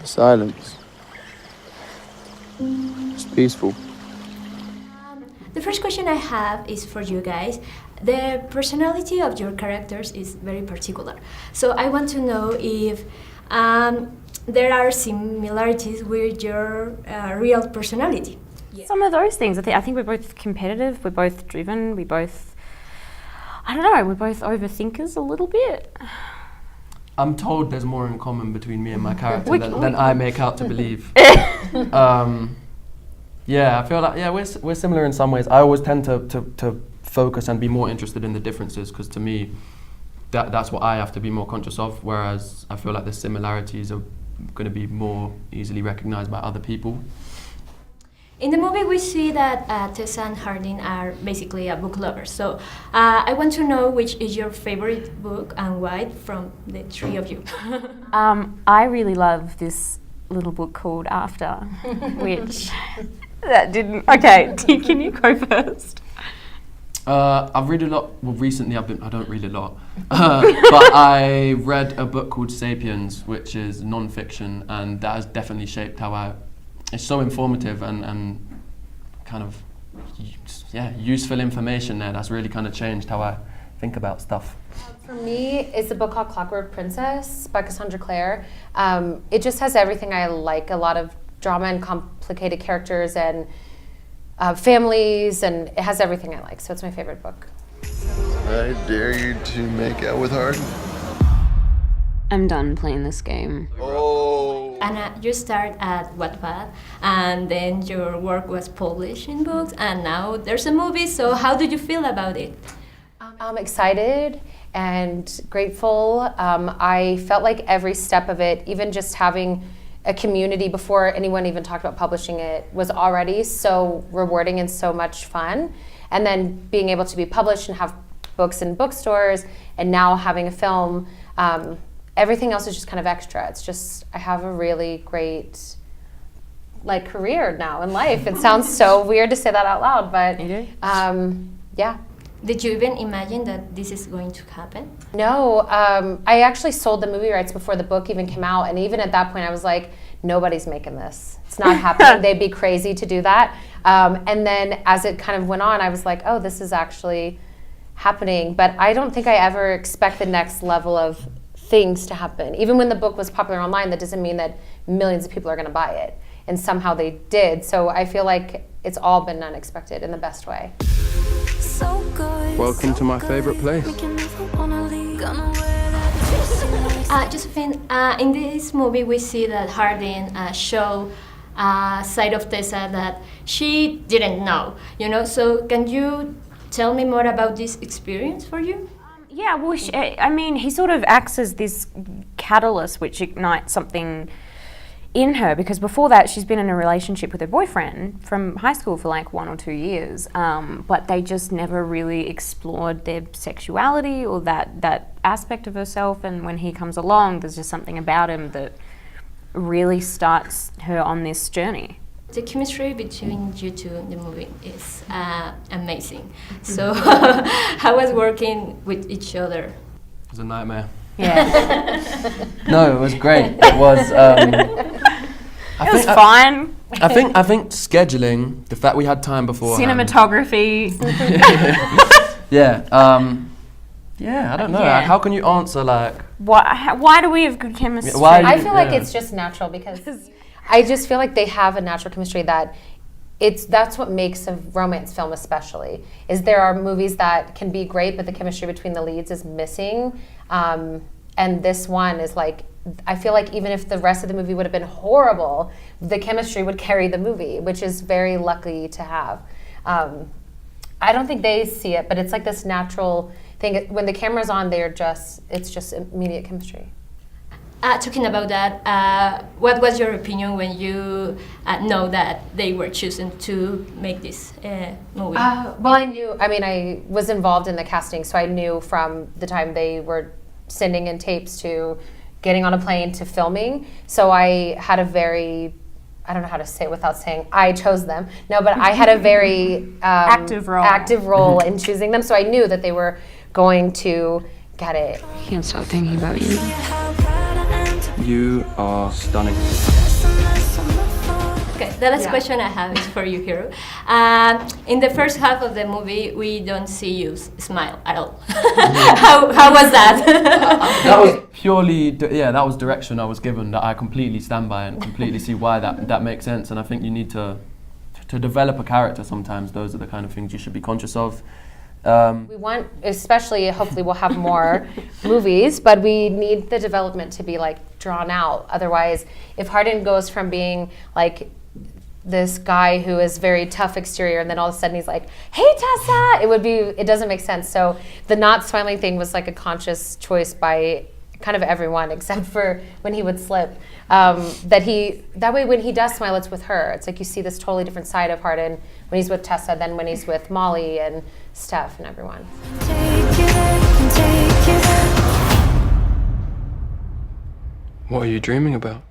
Silence. It's peaceful. The first question I have is for you guys. The personality of your characters is very particular. So I want to know if there are similarities with your real personality. Some of those things. I think we're both competitive, we're both driven, we're both overthinkers a little bit. I'm told there's more in common between me and my character than I make out to believe. Yeah, I feel like we're similar in some ways. I always tend to focus and be more interested in the differences because to me, that's what I have to be more conscious of. Whereas I feel like the similarities are going to be more easily recognized by other people. In the movie, we see that Tessa and Hardin are basically book lovers. So I want to know which is your favorite book and why from the three of you. I really love this little book called After, which that didn't. Okay, can you go first? I've read a lot. Well, recently I don't read a lot, but I read a book called *Sapiens*, which is non-fiction, and that has definitely shaped how it's so informative and kind of useful information there. That's really kind of changed how I think about stuff. For me, it's a book called *Clockwork Princess* by Cassandra Clare. It just has everything I like, a lot of drama and complicated characters and families, and it has everything I like, so it's my favorite book. I dare you to make out with Hardin. I'm done playing this game. Oh. Anna, you start at Wattpad, and then your work was published in books, and now there's a movie, so how do you feel about it? I'm excited and grateful. I felt like every step of it, even just having a community before anyone even talked about publishing it, was already so rewarding and so much fun. And then being able to be published and have books in bookstores, and now having a film, everything else is just kind of extra. It's just, I have a really great career now in life. It sounds so weird to say that out loud, but yeah. Did you even imagine that this is going to happen? No, I actually sold the movie rights before the book even came out, and even at that point I was like, nobody's making this. It's not happening. They'd be crazy to do that. And then as it kind of went on, I was like, oh, this is actually happening. But I don't think I ever expect the next level of things to happen. Even when the book was popular online, that doesn't mean that millions of people are going to buy it. And somehow they did. So I feel like it's all been unexpected in the best way. Welcome to my favorite place. Josephine, in this movie we see that Hardin show a side of Tessa that she didn't know, so can you tell me more about this experience for you? Yeah, well, he sort of acts as this catalyst which ignites something in her, because before that she's been in a relationship with her boyfriend from high school for 1 or 2 years, but they just never really explored their sexuality or that aspect of herself, and when he comes along there's just something about him that really starts her on this journey. The chemistry between you two in the movie is amazing. So how was working with each other? It was a nightmare. Yeah. No, it was great. It was. It was fine. I think scheduling, the fact we had time before. Cinematography. Yeah. I don't know. Yeah. How can you answer why do we have good chemistry? I feel like it's just natural, because I just feel like they have a natural chemistry that's what makes a romance film especially, is there are movies that can be great but the chemistry between the leads is missing, and this one is I feel like even if the rest of the movie would have been horrible, the chemistry would carry the movie, which is very lucky to have. I don't think they see it, but it's like this natural thing. When the camera's on, it's just immediate chemistry. Talking about that, what was your opinion when you know that they were chosen to make this movie? Well, I was involved in the casting, so I knew from the time they were sending in tapes to getting on a plane to filming. So I had a very, I don't know how to say it without saying I chose them. No, but I had a very active role in choosing them. So I knew that they were going to get it. I can't stop thinking about you. You are stunning. Okay, the last question I have is for you, Hiro. In the first half of the movie, we don't see you smile at all. How was that? That was purely, that was direction I was given that I completely stand by and completely see why that makes sense. And I think you need to develop a character sometimes. Those are the kind of things you should be conscious of. We want, especially, hopefully we'll have more movies, but we need the development to be like drawn out. Otherwise, if Hardin goes from being like this guy who is very tough exterior and then all of a sudden he's like, hey Tessa, it doesn't make sense. So the not smiling thing was like a conscious choice by kind of everyone except for when he would slip. That way when he does smile, it's with her. It's like you see this totally different side of Hardin when he's with Tessa than when he's with Molly and Steph and everyone. What are you dreaming about?